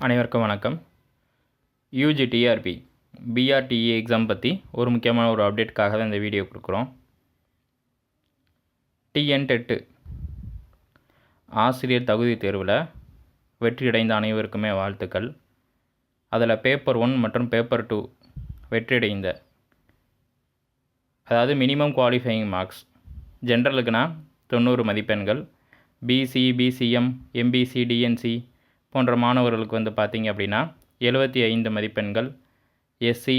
அனைவருக்கும் வணக்கம். UG TRP பிஆர்டிஏ exam பற்றி ஒரு முக்கியமான ஒரு அப்டேட்டுக்காக தான் இந்த வீடியோ கொடுக்குறோம். டிஎன்-டெட் ஆசிரியர் தகுதி தேர்வில் வெற்றியடைந்த அனைவருக்குமே வாழ்த்துக்கள். அதில் பேப்பர் 1 மற்றும் பேப்பர் 2 வெற்றியடைந்த, அதாவது மினிமம் குவாலிஃபையிங் மார்க்ஸ் ஜென்ரலுக்குனா 90 மதிப்பெண்கள், பிசி, பிசிஎம், எம்பிசி, டிஎன்சி போன்ற மாணவர்களுக்கு பார்த்திங்க அப்படின்னா 75 மதிப்பெண்கள், எஸ்சி,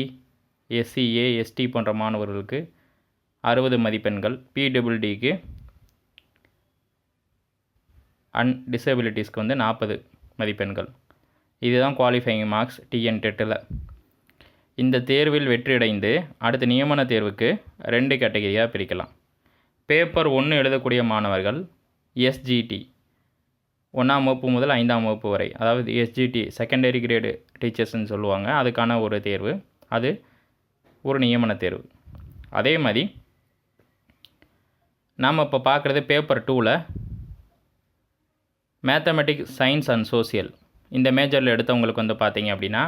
எஸ்சிஏ, எஸ்டி போன்ற மாணவர்களுக்கு 60 மதிப்பெண்கள், பிடபிள்யூடிக்கு டிசபிலிட்டிஸ்க்கு 40 மதிப்பெண்கள். இதுதான் குவாலிஃபையிங் மார்க்ஸ் டிஎன்-டெட்டில். இந்த தேர்வில் வெற்றியடைந்து அடுத்த நியமன தேர்வுக்கு 2 கேட்டகரியாக பிரிக்கலாம். பேப்பர் 1 எழுதக்கூடிய மாணவர்கள் எஸ்ஜிடி 1ஆம் வகுப்பு முதல் 5ஆம் வகுப்பு வரை, அதாவது எஸ்ஜிடி செகண்டரி கிரேடு டீச்சர்ஸ்ன்னு சொல்லுவாங்க, அதுக்கான ஒரு தேர்வு, அது ஒரு நியமன தேர்வு. அதே மாதிரி நாம் இப்போ பார்க்குறது பேப்பர் 2ல் மேத்தமெட்டிக்ஸ், சயின்ஸ் அண்ட் சோசியல் இந்த மேஜரில் எடுத்தவங்களுக்கு பார்த்தீங்க அப்படின்னா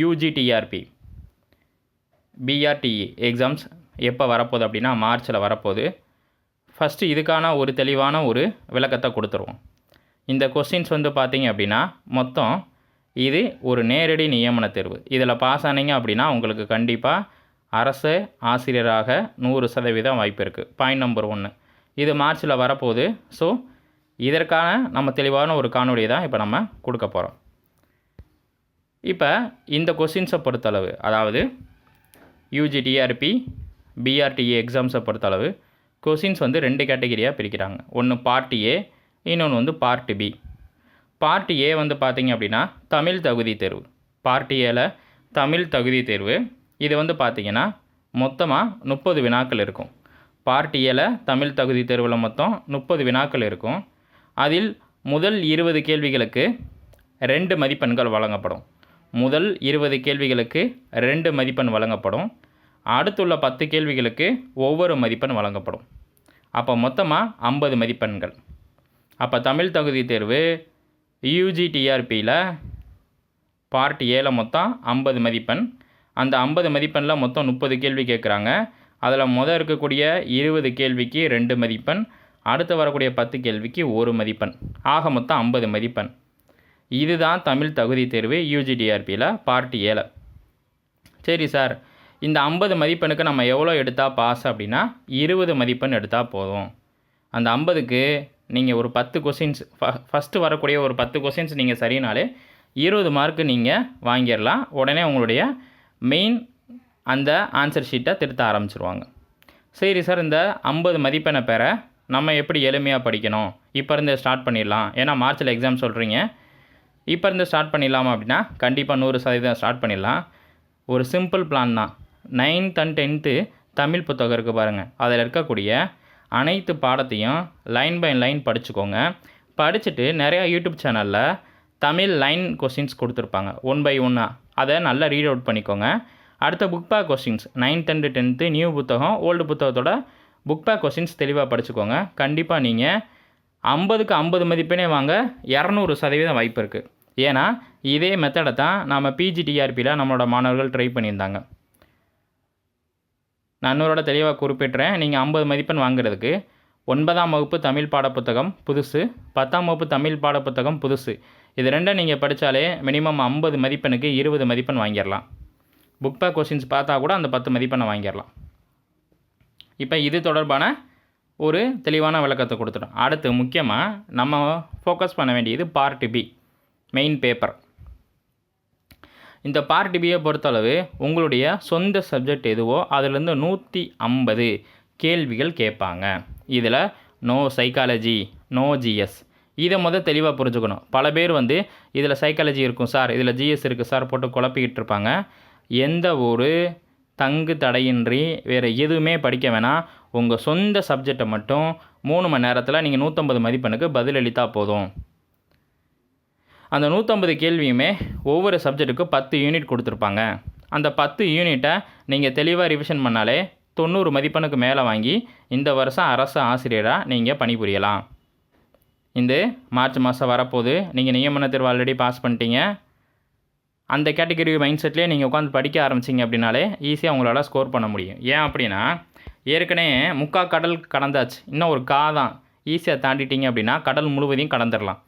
யூஜிடிஆர்பி பிஆர்டிஇ எக்ஸாம்ஸ் எப்போ வரப்போகுது அப்படின்னா மார்ச்சில் வரப்போகுது. ஃபஸ்ட்டு இதுக்கான ஒரு தெளிவான ஒரு விளக்கத்தை கொடுத்துருவோம். இந்த கொஸ்டின்ஸ் பார்த்தீங்க அப்படின்னா மொத்தம் இது ஒரு நேரடி நியமன தேர்வு. இதில் பாஸ் ஆனீங்க அப்படின்னா உங்களுக்கு கண்டிப்பாக அரசு ஆசிரியராக 100% வாய்ப்பு இருக்குது. பாயிண்ட் நம்பர் 1 இது மார்ச்சில் வரப்போகுது. ஸோ இதற்கான நம்ம தெளிவான ஒரு காணொலியை தான் இப்போ நம்ம கொடுக்க போகிறோம். இப்போ இந்த கொஸ்டின்ஸை பொறுத்தளவு, அதாவது யூஜிடிஆர்பி பிஆர்டிஏ எக்ஸாம்ஸை பொறுத்தளவு கொஸ்டின்ஸ் 2 கேட்டகரியாக பிரிக்கிறாங்க. ஒன்று பார்ட் ஏ, இன்னொன்று பார்ட் பி. பார்ட் ஏ பார்த்தீங்க அப்படின்னா தமிழ் தகுதி தேர்வு. பார்ட் ஏல தமிழ் தகுதி தேர்வு இது பார்த்தீங்கன்னா மொத்தமாக 30 வினாக்கள் இருக்கும். பார்ட் ஏல தமிழ் தகுதி தேர்வில் மொத்தம் 30 வினாக்கள் இருக்கும். அதில் முதல் 20 கேள்விகளுக்கு 2 மதிப்பெண்கள் வழங்கப்படும். முதல் 20 கேள்விகளுக்கு 2 மதிப்பெண் வழங்கப்படும். அடுத்துள்ள 10 கேள்விகளுக்கு ஒவ்வொரு மதிப்பெண் வழங்கப்படும். அப்போ மொத்தமாக 50 மதிப்பெண்கள். அப்போ தமிழ் தகுதி தேர்வு யூஜிடிஆர்பியில் பார்ட் ஏல மொத்தம் 50 மதிப்பெண். அந்த 50 மதிப்பெண்ணில் மொத்தம் 30 கேள்வி கேட்குறாங்க. அதில் இருக்கக்கூடிய 20 கேள்விக்கு 2 மதிப்பெண், அடுத்து வரக்கூடிய 10 கேள்விக்கு 1 மதிப்பெண், ஆக மொத்தம் 50 மதிப்பெண். இதுதான் தமிழ் தகுதி தேர்வு யூஜிடிஆர்பியில் பார்ட் ஏல. சரி சார், இந்த 50 மதிப்பெண்ணுக்கு நம்ம எவ்வளோ எடுத்தால் பாஸ் அப்படின்னா 20 மதிப்பெண் எடுத்தால் போதும். அந்த 50க்கு நீங்கள் ஒரு 10 கொஸ்டின்ஸ் ஃபஸ்ட்டு வரக்கூடிய ஒரு 10 கொஸ்டின்ஸ் நீங்கள் சரினாலே 20 மார்க்கு நீங்கள் வாங்கிடலாம். உடனே உங்களுடைய மெயின் அந்த ஆன்சர் ஷீட்டை திருத்த ஆரம்பிச்சிருவாங்க. சரி சார், இந்த 50 மதிப்பெண்ணை பெற நம்ம எப்படி எளிமையாக படிக்கணும், இப்போ இருந்து ஸ்டார்ட் பண்ணிடலாம், ஏன்னா மார்ச்சில் எக்ஸாம் சொல்கிறீங்க, இப்போ இருந்து ஸ்டார்ட் பண்ணிடலாமா அப்படின்னா கண்டிப்பாக 100% ஸ்டார்ட் பண்ணிடலாம். ஒரு சிம்பிள் பிளான் தான். 9th and 10th தமிழ் புத்தகம் இருக்குது பாருங்கள், அதில் இருக்கக்கூடிய அனைத்து பாடத்தையும் லைன் பை லைன் படிச்சுக்கோங்க. படிச்சுட்டு நிறையா யூடியூப் சேனலில் தமிழ் லைன் கொஸ்டின்ஸ் கொடுத்துருப்பாங்க 1 by 1. அதை நல்லா ரீட் அவுட் பண்ணிக்கோங்க. அடுத்த book back questions 9th and 10th new புத்தகம், ஓல்டு புத்தகத்தோட புக் பேக் கொஸ்டின்ஸ் தெளிவாக படிச்சுக்கோங்க. கண்டிப்பாக நீங்கள் 50க்கு 50 மதிப்பெண்ணே வாங்க 200% வாய்ப்பு இருக்குது. ஏன்னா இதே மெத்தடை தான் நாம் பிஜிடிஆர்பியில் நம்மளோட மாணவர்கள் ட்ரை பண்ணியிருந்தாங்க. நான் இன்னொரு தெளிவாக குறிப்பிட்றேன். நீங்கள் 50 மதிப்பெண் வாங்குறதுக்கு 9ஆம் வகுப்பு தமிழ் பாடப்புத்தகம் புதுசு, 10ஆம் வகுப்பு தமிழ் பாடப்புத்தகம் புதுசு, இது ரெண்டும் நீங்கள் படித்தாலே மினிமம் 50 மதிப்பெண்ணுக்கு 20 மதிப்பெண் வாங்கிடலாம். புக் பேக் கொஸ்டின்ஸ் பார்த்தா கூட அந்த 10 மதிப்பெண்ணை வாங்கிடலாம். இப்போ இது தொடர்பான ஒரு தெளிவான விளக்கத்தை கொடுத்துட்டோம். அடுத்து முக்கியமாக நம்ம ஃபோக்கஸ் பண்ண வேண்டியது பார்ட் பி, மெயின் பேப்பர். இந்த பார்ட் பியை பொறுத்தளவு உங்களுடைய சொந்த சப்ஜெக்ட் எதுவோ அதிலேருந்து 150 கேள்விகள் கேட்பாங்க. இதில் நோ சைக்காலஜி, நோ ஜிஎஸ். இதை தெளிவாக புரிஞ்சுக்கணும். பல பேர் இதில் சைக்காலஜி இருக்கும் சார், இதில் ஜிஎஸ் இருக்குது சார் போட்டு குழப்பிக்கிட்டு இருப்பாங்க. எந்த ஒரு தங்கு தடையின்றி வேறு எதுவுமே படிக்க வேணாம். உங்கள் சொந்த சப்ஜெக்டை மட்டும் 3 மணி நேரத்தில் நீங்கள் 150 மதிப்பெண்ணுக்கு பதிலளித்தால் போதும். அந்த 150 கேள்வியுமே ஒவ்வொரு சப்ஜெக்ட்டுக்கு 10 யூனிட் கொடுத்துருப்பாங்க. அந்த 10 யூனிட்டை நீங்கள் தெளிவாக ரிவிஷன் பண்ணாலே 90 மதிப்பெண்ணுக்கு மேலே வாங்கி இந்த வருஷம் அரசு ஆசிரியராக நீங்கள் பணிபுரியலாம். இந்த மார்ச் மாதம் வரப்போகுது. நீங்கள் நியமன தேர்வு ஆல்ரெடி பாஸ் பண்ணிட்டீங்க. அந்த கேட்டகரி மைண்ட் செட்லேயே நீங்கள் உட்காந்து படிக்க ஆரம்பிச்சிங்க அப்படின்னாலே ஈஸியாக உங்களால் ஸ்கோர் பண்ண முடியும். ஏன் அப்படின்னா ஏற்கனவே முக்கால் கடல் கடந்தாச்சு, இன்னும் ஒரு தான் ஈஸியாக தாண்டிட்டீங்க அப்படின்னா கடல் முழுவதையும் கடந்துடலாம்.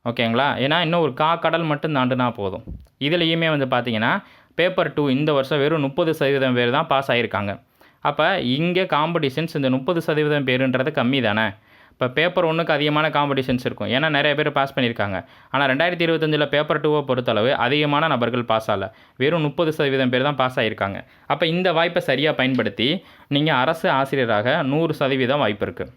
ஓகேங்களா? ஏன்னா இன்னும் ஒரு கடல் மட்டும் தாண்டினா போதும். இதுலேயுமே வந்து பார்த்தீங்கன்னா பேப்பர் 2 இந்த வருஷம் வெறும் 30% பேர் தான் பாஸ் ஆகியிருக்காங்க. அப்போ இங்கே காம்படிஷன்ஸ் இந்த 30% பேருன்றது கம்மி தானே. இப்போ பேப்பர் 1க்கு அதிகமான காம்படிஷன்ஸ் இருக்கும், ஏன்னா நிறைய பேர் பாஸ் பண்ணியிருக்காங்க. ஆனால் 2025 பேப்பர் 2 பொறுத்தளவு அதிகமான நபர்கள் பாஸ் ஆகலை, வெறும் 30% பேர் தான் பாஸ் ஆகியிருக்காங்க. அப்போ இந்த வாய்ப்பை சரியாக பயன்படுத்தி நீங்கள் அரசு ஆசிரியராக 100% வாய்ப்பு இருக்குது.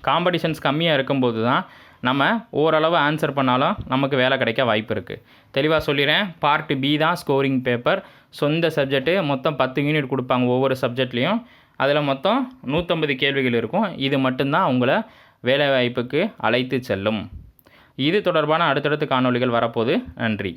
காம்படிஷன்ஸ் கம்மியாக இருக்கும்போது தான் நம்ம ஓரளவு ஆன்சர் பண்ணாலும் நமக்கு வேலை கிடைக்க வாய்ப்பு இருக்குது. தெளிவாக சொல்லிடுறேன், பார்ட் பி தான் ஸ்கோரிங் பேப்பர். சொந்த சப்ஜெக்ட்டு மொத்தம் 10 யூனிட் கொடுப்பாங்க ஒவ்வொரு சப்ஜெக்ட்லேயும். அதில் மொத்தம் 150 கேள்விகள் இருக்கும். இது மட்டும்தான் உங்களை வேலைவாய்ப்புக்கு அழைத்து செல்லும். இது தொடர்பான அடுத்தடுத்த காணொளிகள் வரப்போகுது. நன்றி.